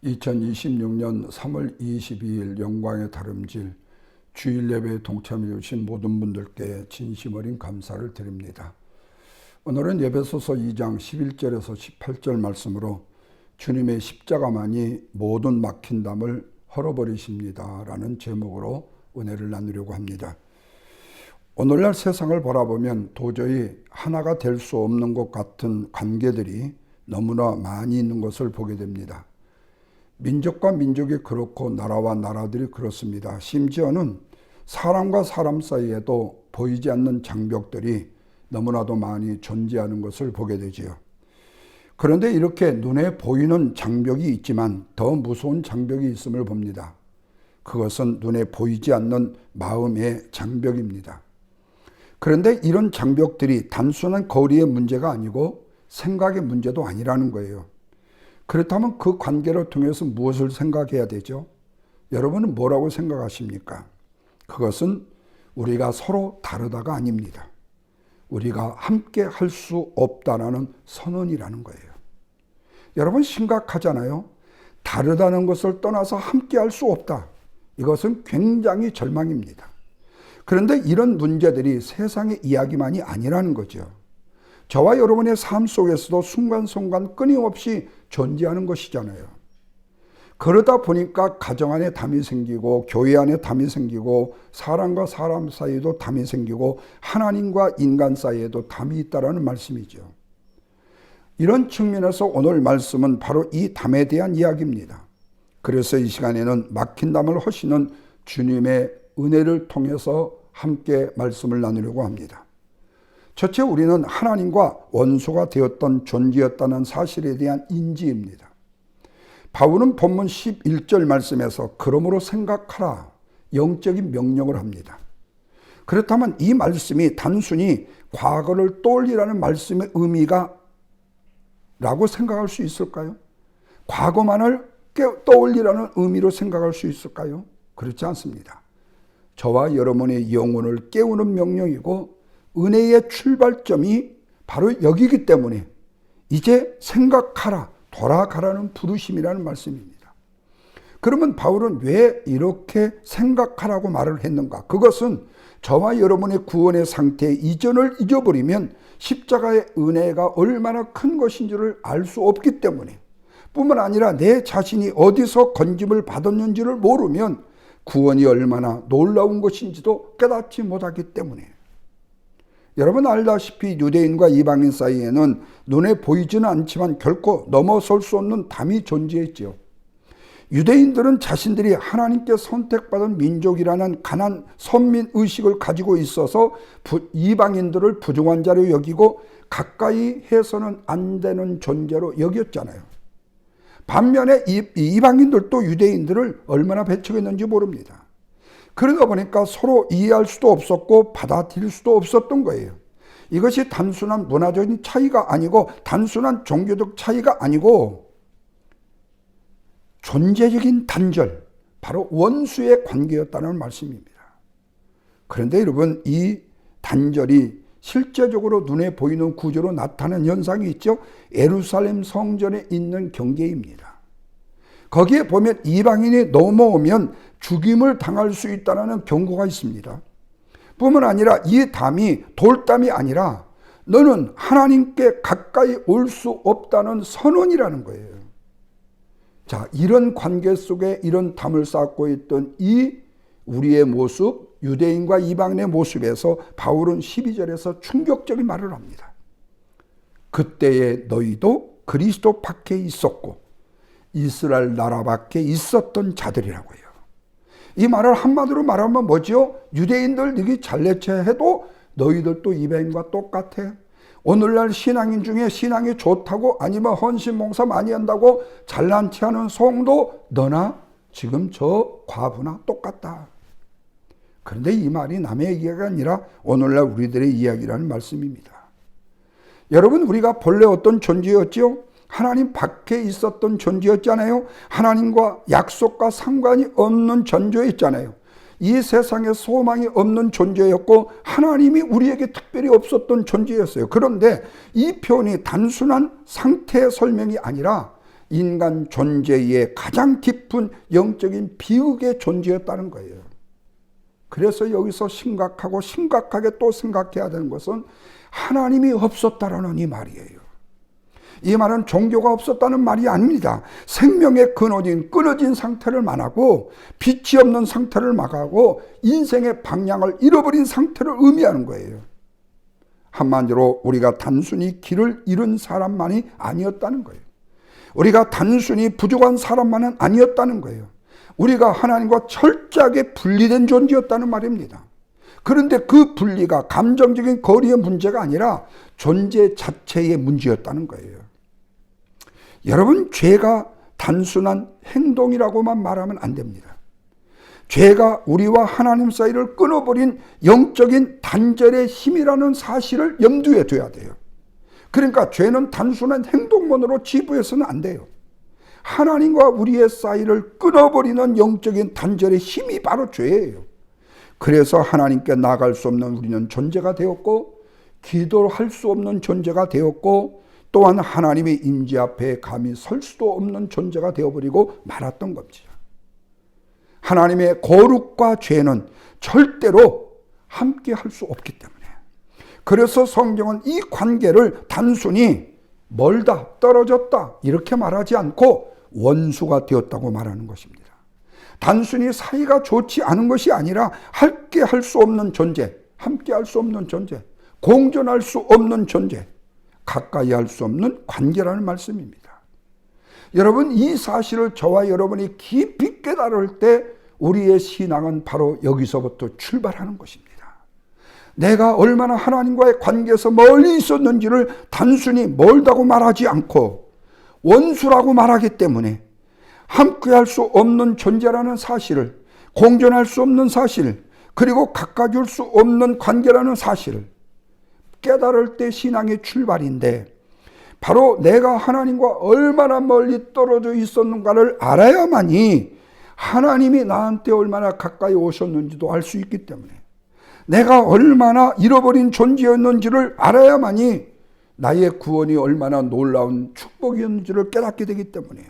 2026년 3월 22일 영광의 다름질 주일 예배에 동참해 주신 모든 분들께 진심 어린 감사를 드립니다. 오늘은 에베소서 2장 11절에서 18절 말씀으로 주님의 십자가만이 모든 막힌 담을 헐어버리십니다 라는 제목으로 은혜를 나누려고 합니다. 오늘날 세상을 바라보면 도저히 하나가 될 수 없는 것 같은 관계들이 너무나 많이 있는 것을 보게 됩니다. 민족과 민족이 그렇고 나라와 나라들이 그렇습니다. 심지어는 사람과 사람 사이에도 보이지 않는 장벽들이 너무나도 많이 존재하는 것을 보게 되지요. 그런데 이렇게 눈에 보이는 장벽이 있지만 더 무서운 장벽이 있음을 봅니다. 그것은 눈에 보이지 않는 마음의 장벽입니다. 그런데 이런 장벽들이 단순한 거리의 문제가 아니고 생각의 문제도 아니라는 거예요. 그렇다면 그 관계를 통해서 무엇을 생각해야 되죠? 여러분은 뭐라고 생각하십니까? 그것은 우리가 서로 다르다가 아닙니다. 우리가 함께 할 수 없다라는 선언이라는 거예요. 여러분 심각하잖아요. 다르다는 것을 떠나서 함께 할 수 없다. 이것은 굉장히 절망입니다. 그런데 이런 문제들이 세상의 이야기만이 아니라는 거죠. 저와 여러분의 삶 속에서도 순간순간 끊임없이 존재하는 것이잖아요. 그러다 보니까 가정 안에 담이 생기고 교회 안에 담이 생기고 사람과 사람 사이에도 담이 생기고 하나님과 인간 사이에도 담이 있다라는 말씀이죠. 이런 측면에서 오늘 말씀은 바로 이 담에 대한 이야기입니다. 그래서 이 시간에는 막힌 담을 허시는 주님의 은혜를 통해서 함께 말씀을 나누려고 합니다. 첫째, 우리는 하나님과 원수가 되었던 존재였다는 사실에 대한 인지입니다. 바울은 본문 11절 말씀에서 그러므로 생각하라 영적인 명령을 합니다. 그렇다면 이 말씀이 단순히 과거를 떠올리라는 말씀의 의미가 라고 생각할 수 있을까요? 과거만을 떠올리라는 의미로 생각할 수 있을까요? 그렇지 않습니다. 저와 여러분의 영혼을 깨우는 명령이고 은혜의 출발점이 바로 여기기 때문에 이제 생각하라, 돌아가라는 부르심이라는 말씀입니다. 그러면 바울은 왜 이렇게 생각하라고 말을 했는가? 그것은 저와 여러분의 구원의 상태 이전을 잊어버리면 십자가의 은혜가 얼마나 큰 것인지를 알 수 없기 때문에, 뿐만 아니라 내 자신이 어디서 건짐을 받았는지를 모르면 구원이 얼마나 놀라운 것인지도 깨닫지 못하기 때문에. 여러분 알다시피 유대인과 이방인 사이에는 눈에 보이지는 않지만 결코 넘어설 수 없는 담이 존재했지요. 유대인들은 자신들이 하나님께 선택받은 민족이라는 강한 선민의식을 가지고 있어서 이방인들을 부정한 자로 여기고 가까이 해서는 안 되는 존재로 여겼잖아요. 반면에 이방인들도 유대인들을 얼마나 배척했는지 모릅니다. 그러다 보니까 서로 이해할 수도 없었고 받아들일 수도 없었던 거예요. 이것이 단순한 문화적인 차이가 아니고 단순한 종교적 차이가 아니고 존재적인 단절, 바로 원수의 관계였다는 말씀입니다. 그런데 여러분, 이 단절이 실제적으로 눈에 보이는 구조로 나타나는 현상이 있죠. 예루살렘 성전에 있는 경계입니다. 거기에 보면 이방인이 넘어오면 죽임을 당할 수 있다는 경고가 있습니다. 뿐만 아니라 이 담이 돌담이 아니라 너는 하나님께 가까이 올 수 없다는 선언이라는 거예요. 자, 이런 관계 속에 이런 담을 쌓고 있던 이 우리의 모습, 유대인과 이방인의 모습에서 바울은 12절에서 충격적인 말을 합니다. 그때에 너희도 그리스도 밖에 있었고 이스라엘 나라 밖에 있었던 자들이라고요. 이 말을 한마디로 말하면 뭐죠? 유대인들 너희 잘내체 해도 너희들도 이방인과 똑같아. 오늘날 신앙인 중에 신앙이 좋다고 아니면 헌신봉사 많이 한다고 잘난 체 하는 성도 너나 지금 저 과부나 똑같다. 그런데 이 말이 남의 얘기가 아니라 오늘날 우리들의 이야기라는 말씀입니다. 여러분, 우리가 본래 어떤 존재였죠? 하나님 밖에 있었던 존재였잖아요. 하나님과 약속과 상관이 없는 존재였잖아요. 이 세상에 소망이 없는 존재였고 하나님이 우리에게 특별히 없었던 존재였어요. 그런데 이 표현이 단순한 상태 설명이 아니라 인간 존재의 가장 깊은 영적인 비극의 존재였다는 거예요. 그래서 여기서 심각하게 또 생각해야 되는 것은 하나님이 없었다라는 이 말이에요. 이 말은 종교가 없었다는 말이 아닙니다. 생명의 끊어진 상태를 말하고 빛이 없는 상태를 말하고 인생의 방향을 잃어버린 상태를 의미하는 거예요. 한마디로 우리가 단순히 길을 잃은 사람만이 아니었다는 거예요. 우리가 단순히 부족한 사람만은 아니었다는 거예요. 우리가 하나님과 철저하게 분리된 존재였다는 말입니다. 그런데 그 분리가 감정적인 거리의 문제가 아니라 존재 자체의 문제였다는 거예요. 여러분, 죄가 단순한 행동이라고만 말하면 안 됩니다. 죄가 우리와 하나님 사이를 끊어버린 영적인 단절의 힘이라는 사실을 염두에 둬야 돼요. 그러니까 죄는 단순한 행동만으로 치부해서는 안 돼요. 하나님과 우리의 사이를 끊어버리는 영적인 단절의 힘이 바로 죄예요. 그래서 하나님께 나아갈 수 없는 우리는 존재가 되었고, 기도할 수 없는 존재가 되었고, 또한 하나님의 임재 앞에 감히 설 수도 없는 존재가 되어버리고 말았던 겁니다. 하나님의 거룩과 죄는 절대로 함께 할 수 없기 때문에, 그래서 성경은 이 관계를 단순히 멀다, 떨어졌다 이렇게 말하지 않고 원수가 되었다고 말하는 것입니다. 단순히 사이가 좋지 않은 것이 아니라 함께 할 수 없는 존재, 함께 할 수 없는 존재, 공존할 수 없는 존재, 가까이 할 수 없는 관계라는 말씀입니다. 여러분, 이 사실을 저와 여러분이 깊이 깨달을 때 우리의 신앙은 바로 여기서부터 출발하는 것입니다. 내가 얼마나 하나님과의 관계에서 멀리 있었는지를 단순히 멀다고 말하지 않고 원수라고 말하기 때문에 함께 할 수 없는 존재라는 사실을, 공존할 수 없는 사실, 그리고 가까이 올 수 없는 관계라는 사실을 깨달을 때 신앙의 출발인데, 바로 내가 하나님과 얼마나 멀리 떨어져 있었는가를 알아야만이 하나님이 나한테 얼마나 가까이 오셨는지도 알 수 있기 때문에, 내가 얼마나 잃어버린 존재였는지를 알아야만이 나의 구원이 얼마나 놀라운 축복이었는지를 깨닫게 되기 때문에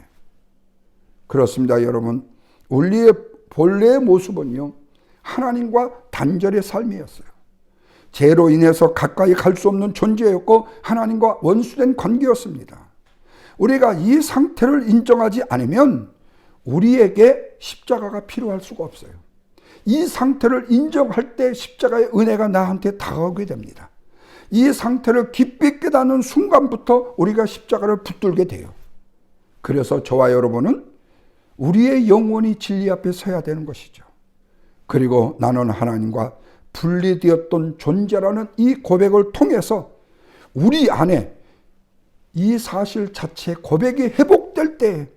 그렇습니다. 여러분, 우리의 본래의 모습은요, 하나님과 단절의 삶이었어요. 죄로 인해서 가까이 갈 수 없는 존재였고 하나님과 원수된 관계였습니다. 우리가 이 상태를 인정하지 않으면 우리에게 십자가가 필요할 수가 없어요. 이 상태를 인정할 때 십자가의 은혜가 나한테 다가오게 됩니다. 이 상태를 깊이 깨닫는 순간부터 우리가 십자가를 붙들게 돼요. 그래서 저와 여러분은 우리의 영혼이 진리 앞에 서야 되는 것이죠. 그리고 나는 하나님과 분리되었던 존재라는 이 고백을 통해서 우리 안에 이 사실 자체 고백이 회복될 때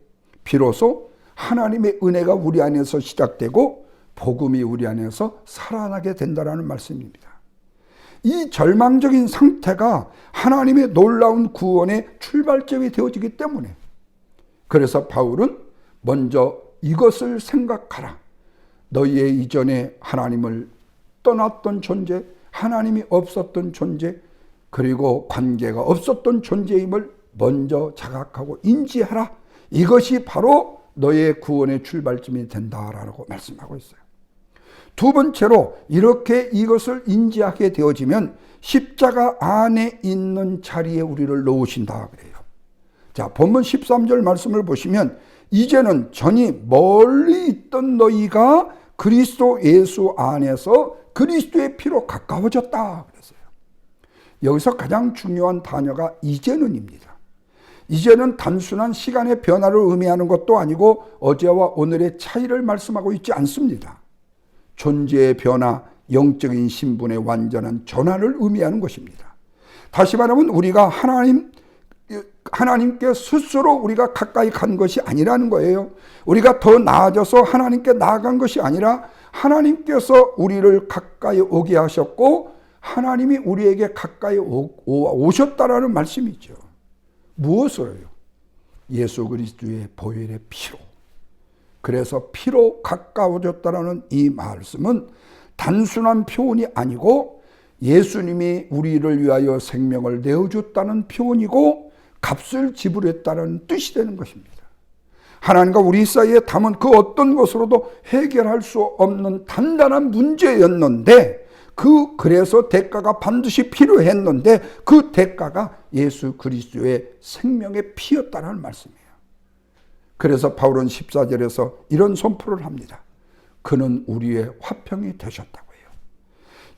비로소 하나님의 은혜가 우리 안에서 시작되고 복음이 우리 안에서 살아나게 된다는 말씀입니다. 이 절망적인 상태가 하나님의 놀라운 구원의 출발점이 되어지기 때문에, 그래서 바울은 먼저 이것을 생각하라. 너희의 이전에 하나님을 떠났던 존재, 하나님이 없었던 존재, 그리고 관계가 없었던 존재임을 먼저 자각하고 인지하라. 이것이 바로 너의 구원의 출발점이 된다라고 말씀하고 있어요. 두 번째로 이렇게 이것을 인지하게 되어지면 십자가 안에 있는 자리에 우리를 놓으신다 그래요. 자, 본문 13절 말씀을 보시면 이제는 전이 멀리 있던 너희가 그리스도 예수 안에서 그리스도의 피로 가까워졌다 그랬어요. 여기서 가장 중요한 단어가 이제는입니다. 이제는 단순한 시간의 변화를 의미하는 것도 아니고 어제와 오늘의 차이를 말씀하고 있지 않습니다. 존재의 변화, 영적인 신분의 완전한 전환을 의미하는 것입니다. 다시 말하면 우리가 하나님께 스스로 우리가 가까이 간 것이 아니라는 거예요. 우리가 더 나아져서 하나님께 나아간 것이 아니라 하나님께서 우리를 가까이 오게 하셨고 하나님이 우리에게 가까이 오셨다라는 말씀이죠. 무엇으로요? 예수 그리스도의 보혈의 피로. 그래서 피로 가까워졌다라는 이 말씀은 단순한 표현이 아니고 예수님이 우리를 위하여 생명을 내어줬다는 표현이고, 값을 지불했다는 뜻이 되는 것입니다. 하나님과 우리 사이의 담은 그 어떤 것으로도 해결할 수 없는 단단한 문제였는데, 그래서 대가가 반드시 필요했는데 그 대가가 예수 그리스도의 생명의 피였다는 말씀이에요. 그래서 바울은 14절에서 이런 선포를 합니다. 그는 우리의 화평이 되셨다고요.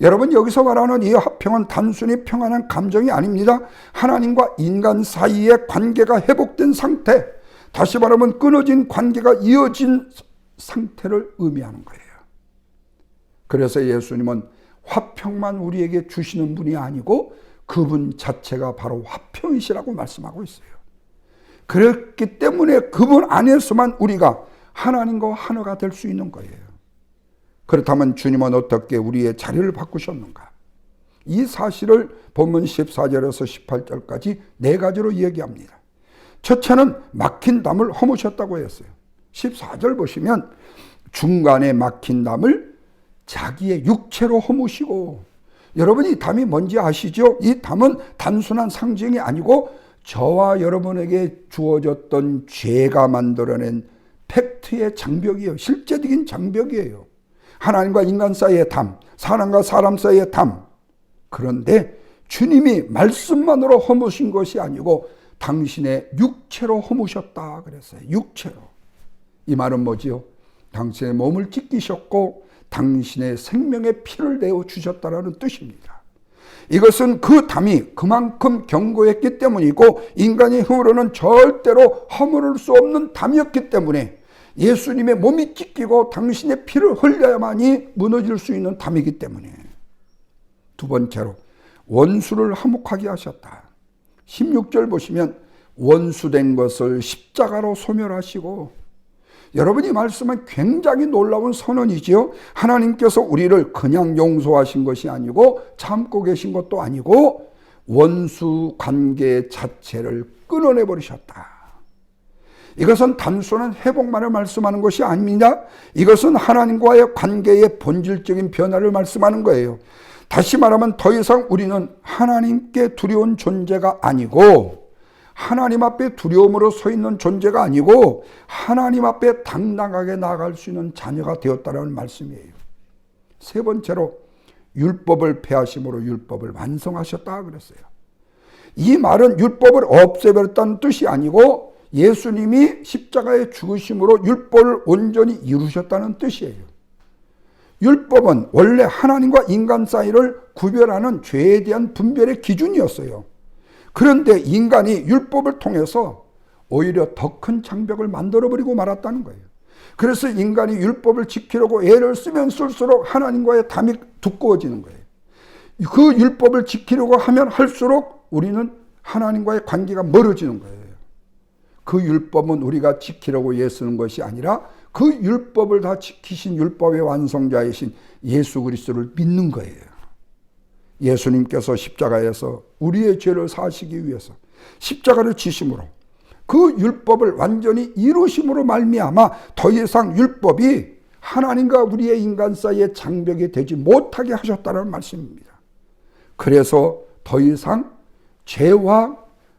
여러분, 여기서 말하는 이 화평은 단순히 평안한 감정이 아닙니다. 하나님과 인간 사이의 관계가 회복된 상태, 다시 말하면 끊어진 관계가 이어진 상태를 의미하는 거예요. 그래서 예수님은 화평만 우리에게 주시는 분이 아니고 그분 자체가 바로 화평이시라고 말씀하고 있어요. 그렇기 때문에 그분 안에서만 우리가 하나님과 하나가 될 수 있는 거예요. 그렇다면 주님은 어떻게 우리의 자리를 바꾸셨는가? 이 사실을 본문 14절에서 18절까지 네 가지로 이야기합니다. 첫째는 막힌 담을 허무셨다고 했어요. 14절 보시면 중간에 막힌 담을 자기의 육체로 허무시고, 여러분 이 담이 뭔지 아시죠? 이 담은 단순한 상징이 아니고 저와 여러분에게 주어졌던 죄가 만들어낸 팩트의 장벽이에요. 실제적인 장벽이에요. 하나님과 인간 사이의 담, 사람과 사람 사이의 담. 그런데 주님이 말씀만으로 허무신 것이 아니고 당신의 육체로 허무셨다 그랬어요. 육체로. 이 말은 뭐지요? 당신의 몸을 찢기셨고 당신의 생명의 피를 내어 주셨다라는 뜻입니다. 이것은 그 담이 그만큼 견고했기 때문이고 인간의 힘으로는 절대로 허물을 수 없는 담이었기 때문에 예수님의 몸이 찢기고 당신의 피를 흘려야만이 무너질 수 있는 담이기 때문에. 두 번째로 원수를 화목하게 하셨다. 16절 보시면 원수된 것을 십자가로 소멸하시고, 여러분이 말씀은 굉장히 놀라운 선언이지요. 하나님께서 우리를 그냥 용서하신 것이 아니고 참고 계신 것도 아니고 원수 관계 자체를 끊어내 버리셨다. 이것은 단순한 회복만을 말씀하는 것이 아닙니다. 이것은 하나님과의 관계의 본질적인 변화를 말씀하는 거예요. 다시 말하면 더 이상 우리는 하나님께 두려운 존재가 아니고, 하나님 앞에 두려움으로 서 있는 존재가 아니고 하나님 앞에 당당하게 나아갈 수 있는 자녀가 되었다는 말씀이에요. 세 번째로 율법을 폐하심으로 율법을 완성하셨다 그랬어요. 이 말은 율법을 없애버렸다는 뜻이 아니고 예수님이 십자가에 죽으심으로 율법을 온전히 이루셨다는 뜻이에요. 율법은 원래 하나님과 인간 사이를 구별하는 죄에 대한 분별의 기준이었어요. 그런데 인간이 율법을 통해서 오히려 더 큰 장벽을 만들어버리고 말았다는 거예요. 그래서 인간이 율법을 지키려고 애를 쓰면 쓸수록 하나님과의 담이 두꺼워지는 거예요. 그 율법을 지키려고 하면 할수록 우리는 하나님과의 관계가 멀어지는 거예요. 그 율법은 우리가 지키려고 애쓰는 것이 아니라 그 율법을 다 지키신 율법의 완성자이신 예수 그리스도를 믿는 거예요. 예수님께서 십자가에서 우리의 죄를 사하시기 위해서 십자가를 지심으로 그 율법을 완전히 이루심으로 말미암아 더 이상 율법이 하나님과 우리의 인간 사이의 장벽이 되지 못하게 하셨다는 말씀입니다. 그래서 더 이상 죄와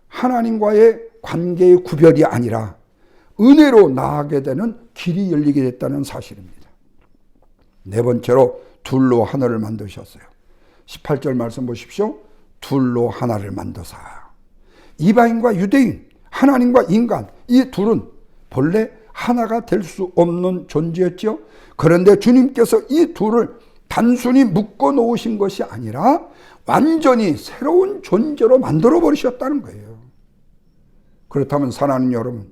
하나님과의 관계의 구별이 아니라 은혜로 나아가게 되는 길이 열리게 됐다는 사실입니다. 네 번째로 둘로 하나를 만드셨어요. 18절 말씀 보십시오. 둘로 하나를 만드사. 이방인과 유대인, 하나님과 인간, 이 둘은 본래 하나가 될 수 없는 존재였죠. 그런데 주님께서 이 둘을 단순히 묶어 놓으신 것이 아니라 완전히 새로운 존재로 만들어 버리셨다는 거예요. 그렇다면 사랑하는 여러분,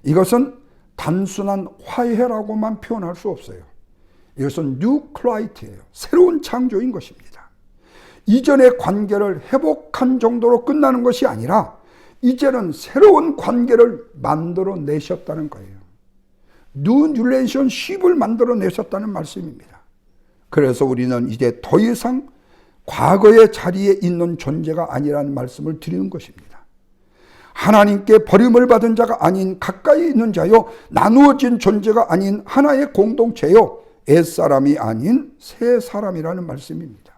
이것은 단순한 화해라고만 표현할 수 없어요. 이것은 뉴 크라이트예요. 새로운 창조인 것입니다. 이전의 관계를 회복한 정도로 끝나는 것이 아니라 이제는 새로운 관계를 만들어 내셨다는 거예요. 뉴 릴레이션십을 만들어 내셨다는 말씀입니다. 그래서 우리는 이제 더 이상 과거의 자리에 있는 존재가 아니라는 말씀을 드리는 것입니다. 하나님께 버림을 받은 자가 아닌 가까이 있는 자요, 나누어진 존재가 아닌 하나의 공동체요, 옛사람이 아닌 새 사람이라는 말씀입니다.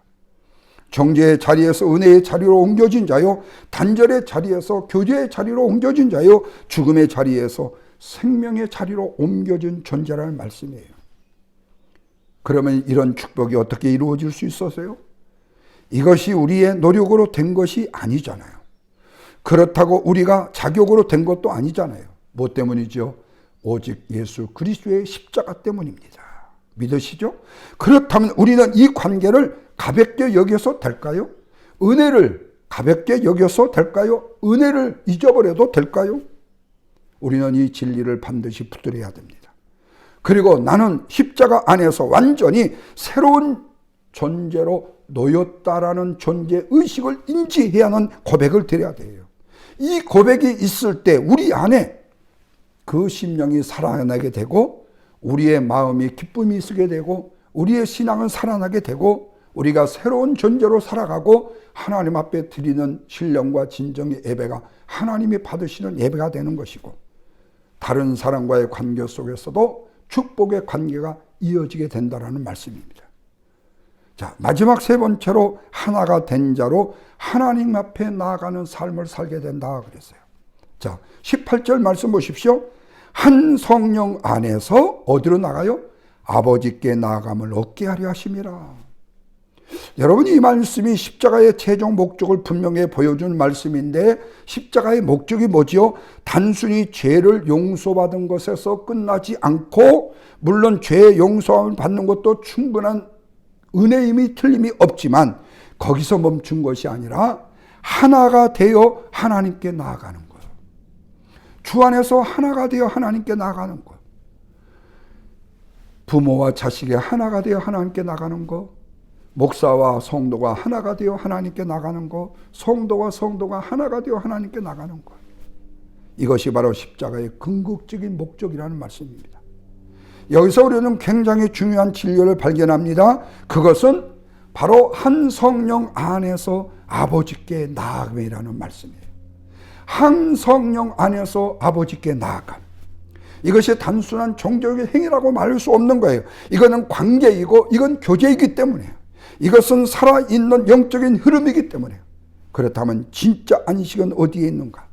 정죄의 자리에서 은혜의 자리로 옮겨진 자요, 단절의 자리에서 교제의 자리로 옮겨진 자요, 죽음의 자리에서 생명의 자리로 옮겨진 존재라는 말씀이에요. 그러면 이런 축복이 어떻게 이루어질 수 있었어요? 이것이 우리의 노력으로 된 것이 아니잖아요. 그렇다고 우리가 자격으로 된 것도 아니잖아요. 뭐 때문이죠? 오직 예수 그리스도의 십자가 때문입니다. 믿으시죠? 그렇다면 우리는 이 관계를 가볍게 여겨서 될까요? 은혜를 가볍게 여겨서 될까요? 은혜를 잊어버려도 될까요? 우리는 이 진리를 반드시 붙들어야 됩니다. 그리고 나는 십자가 안에서 완전히 새로운 존재로 놓였다라는 존재 의식을 인지해야 하는 고백을 드려야 돼요. 이 고백이 있을 때 우리 안에 그 심령이 살아나게 되고, 우리의 마음이 기쁨이 있게 되고, 우리의 신앙은 살아나게 되고, 우리가 새로운 존재로 살아가고 하나님 앞에 드리는 신령과 진정의 예배가 하나님이 받으시는 예배가 되는 것이고, 다른 사람과의 관계 속에서도 축복의 관계가 이어지게 된다는 말씀입니다. 자, 마지막 세 번째로 하나가 된 자로 하나님 앞에 나아가는 삶을 살게 된다 그랬어요. 자, 18절 말씀 보십시오. 한 성령 안에서 어디로 나가요? 아버지께 나아감을 얻게 하려 하심이라. 여러분, 이 말씀이 십자가의 최종 목적을 분명히 보여준 말씀인데, 십자가의 목적이 뭐지요? 단순히 죄를 용서받은 것에서 끝나지 않고, 물론 죄 용서함을 받는 것도 충분한 은혜임이 틀림이 없지만 거기서 멈춘 것이 아니라 하나가 되어 하나님께 나아가는 것. 주 안에서 하나가 되어 하나님께 나아가는 것. 부모와 자식이 하나가 되어 하나님께 나가는 것. 목사와 성도가 하나가 되어 하나님께 나가는 것. 성도와 성도가 하나가 되어 하나님께 나가는 것. 이것이 바로 십자가의 궁극적인 목적이라는 말씀입니다. 여기서 우리는 굉장히 중요한 진리를 발견합니다. 그것은 바로 한 성령 안에서 아버지께 나아감이라는 말씀이에요. 한 성령 안에서 아버지께 나아감. 이것이 단순한 종교의 행위라고 말할 수 없는 거예요. 이거는 관계이고 이건 교제이기 때문에, 이것은 살아있는 영적인 흐름이기 때문에. 그렇다면 진짜 안식은 어디에 있는가?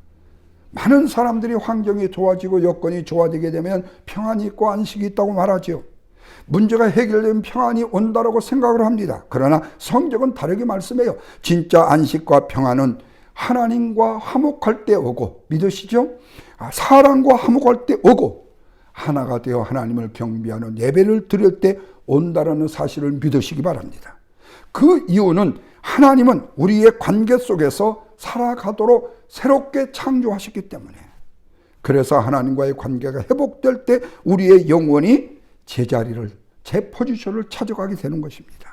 많은 사람들이 환경이 좋아지고 여건이 좋아지게 되면 평안이 있고 안식이 있다고 말하죠. 문제가 해결되면 평안이 온다고 생각을 합니다. 그러나 성경은 다르게 말씀해요. 진짜 안식과 평안은 하나님과 화목할 때 오고, 믿으시죠? 사람과 화목할 때 오고, 하나가 되어 하나님을 경배하는 예배를 드릴 때 온다라는 사실을 믿으시기 바랍니다. 그 이유는 하나님은 우리의 관계 속에서 살아가도록 새롭게 창조하셨기 때문에, 그래서 하나님과의 관계가 회복될 때 우리의 영혼이 제자리를, 제 포지션을 찾아가게 되는 것입니다.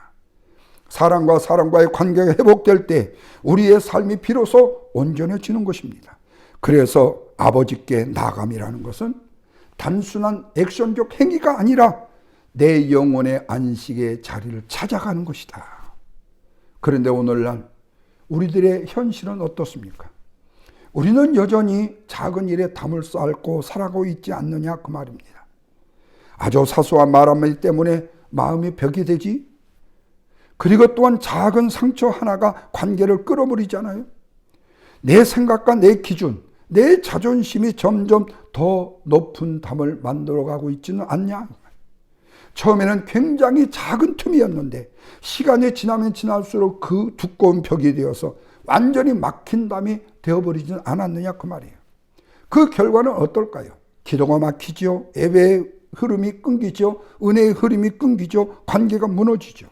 사람과 사람과의 관계가 회복될 때 우리의 삶이 비로소 온전해지는 것입니다. 그래서 아버지께 나아감이라는 것은 단순한 액션적 행위가 아니라 내 영혼의 안식의 자리를 찾아가는 것이다. 그런데 오늘날 우리들의 현실은 어떻습니까? 우리는 여전히 작은 일에 담을 쌓고 살아가고 있지 않느냐 그 말입니다. 아주 사소한 말 한마디 때문에 마음이 벽이 되지, 그리고 또한 작은 상처 하나가 관계를 끌어버리잖아요. 내 생각과 내 기준, 내 자존심이 점점 더 높은 담을 만들어가고 있지는 않냐. 처음에는 굉장히 작은 틈이었는데 시간이 지나면 지날수록 그 두꺼운 벽이 되어서 완전히 막힌 담이 되어버리지는 않았느냐 그 말이에요. 그 결과는 어떨까요? 기도가 막히죠. 예배의 흐름이 끊기죠. 은혜의 흐름이 끊기죠. 관계가 무너지죠.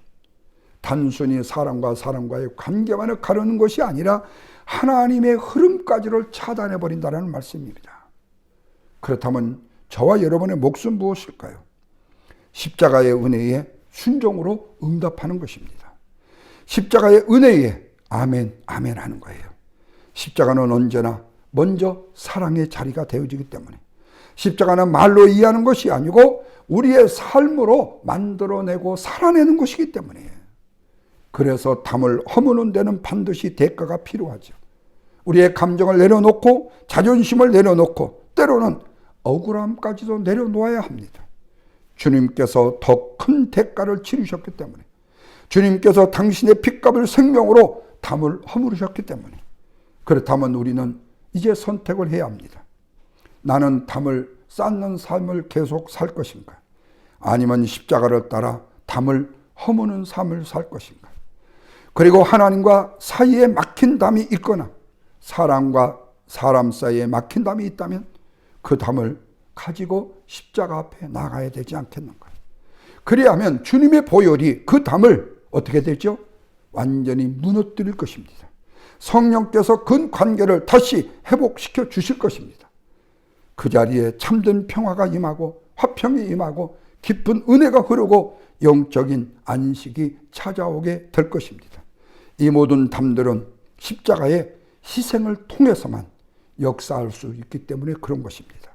단순히 사람과 사람과의 관계만을 가르는 것이 아니라 하나님의 흐름까지를 차단해버린다는 말씀입니다. 그렇다면 저와 여러분의 몫은 무엇일까요? 십자가의 은혜에 순종으로 응답하는 것입니다. 십자가의 은혜에 아멘, 아멘 하는 거예요. 십자가는 언제나 먼저 사랑의 자리가 되어지기 때문에, 십자가는 말로 이해하는 것이 아니고 우리의 삶으로 만들어내고 살아내는 것이기 때문에, 그래서 담을 허무는 데는 반드시 대가가 필요하죠. 우리의 감정을 내려놓고 자존심을 내려놓고 때로는 억울함까지도 내려놓아야 합니다. 주님께서 더 큰 대가를 치르셨기 때문에, 주님께서 당신의 핏값을 생명으로 담을 허물으셨기 때문에. 그렇다면 우리는 이제 선택을 해야 합니다. 나는 담을 쌓는 삶을 계속 살 것인가? 아니면 십자가를 따라 담을 허무는 삶을 살 것인가? 그리고 하나님과 사이에 막힌 담이 있거나 사람과 사람 사이에 막힌 담이 있다면 그 담을 가지고 십자가 앞에 나가야 되지 않겠는가? 그래야만 주님의 보혈이 그 담을 어떻게 되죠? 완전히 무너뜨릴 것입니다. 성령께서 그 관계를 다시 회복시켜 주실 것입니다. 그 자리에 참된 평화가 임하고 화평이 임하고 깊은 은혜가 흐르고 영적인 안식이 찾아오게 될 것입니다. 이 모든 담들은 십자가의 희생을 통해서만 역사할 수 있기 때문에 그런 것입니다.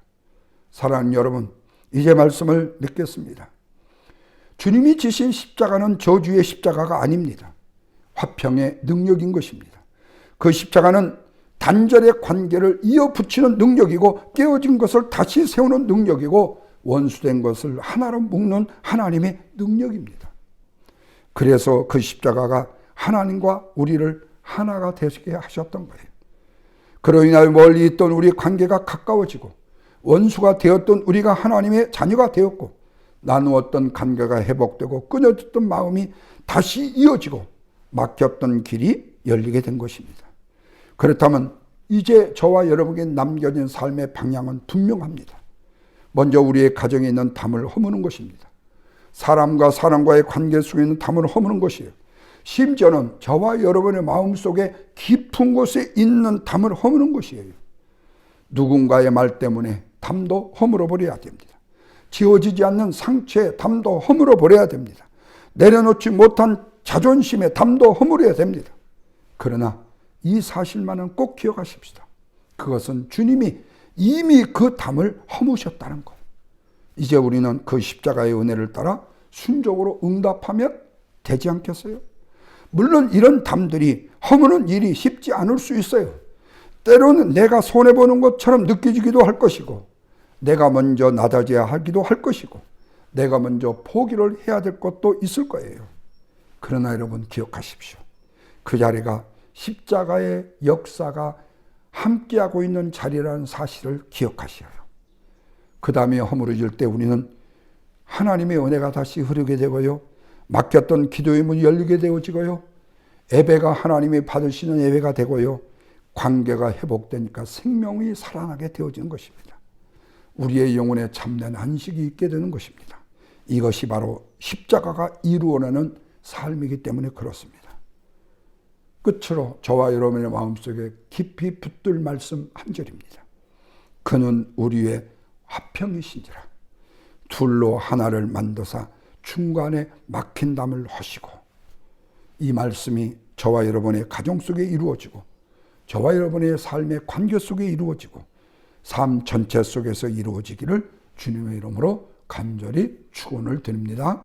사랑하는 여러분, 이제 말씀을 맺겠습니다. 주님이 지신 십자가는 저주의 십자가가 아닙니다. 화평의 능력인 것입니다. 그 십자가는 단절의 관계를 이어붙이는 능력이고 깨어진 것을 다시 세우는 능력이고 원수된 것을 하나로 묶는 하나님의 능력입니다. 그래서 그 십자가가 하나님과 우리를 하나가 되게 하셨던 거예요. 그로 인하여 멀리 있던 우리 관계가 가까워지고 원수가 되었던 우리가 하나님의 자녀가 되었고 나누었던 관계가 회복되고 끊어졌던 마음이 다시 이어지고 막혔던 길이 열리게 된 것입니다. 그렇다면 이제 저와 여러분에게 남겨진 삶의 방향은 분명합니다. 먼저 우리의 가정에 있는 담을 허무는 것입니다. 사람과 사람과의 관계 속에 있는 담을 허무는 것이에요. 심지어는 저와 여러분의 마음속에 깊은 곳에 있는 담을 허무는 것이에요. 누군가의 말 때문에 담도 허물어 버려야 됩니다. 지워지지 않는 상처의 담도 허물어 버려야 됩니다. 내려놓지 못한 자존심의 담도 허물어야 됩니다. 그러나 이 사실만은 꼭 기억하십시다. 그것은 주님이 이미 그 담을 허무셨다는 것. 이제 우리는 그 십자가의 은혜를 따라 순종으로 응답하면 되지 않겠어요? 물론 이런 담들이 허무는 일이 쉽지 않을 수 있어요. 때로는 내가 손해보는 것처럼 느껴지기도 할 것이고 내가 먼저 낮아져야 하기도 할 것이고 내가 먼저 포기를 해야 될 것도 있을 거예요. 그러나 여러분 기억하십시오. 그 자리가 십자가의 역사가 함께하고 있는 자리라는 사실을 기억하셔야 해요. 그 다음에 허물어질 때 우리는 하나님의 은혜가 다시 흐르게 되고요. 막혔던 기도의 문이 열리게 되어지고요. 예배가 하나님이 받으시는 예배가 되고요. 관계가 회복되니까 생명이 살아나게 되어지는 것입니다. 우리의 영혼에 참된 안식이 있게 되는 것입니다. 이것이 바로 십자가가 이루어내는 삶이기 때문에 그렇습니다. 끝으로 저와 여러분의 마음속에 깊이 붙들 말씀 한 절입니다. 그는 우리의 화평이신지라 둘로 하나를 만드사 중간에 막힌 담을 허시고. 이 말씀이 저와 여러분의 가정 속에 이루어지고 저와 여러분의 삶의 관계 속에 이루어지고 삶 전체 속에서 이루어지기를 주님의 이름으로 간절히 축원을 드립니다.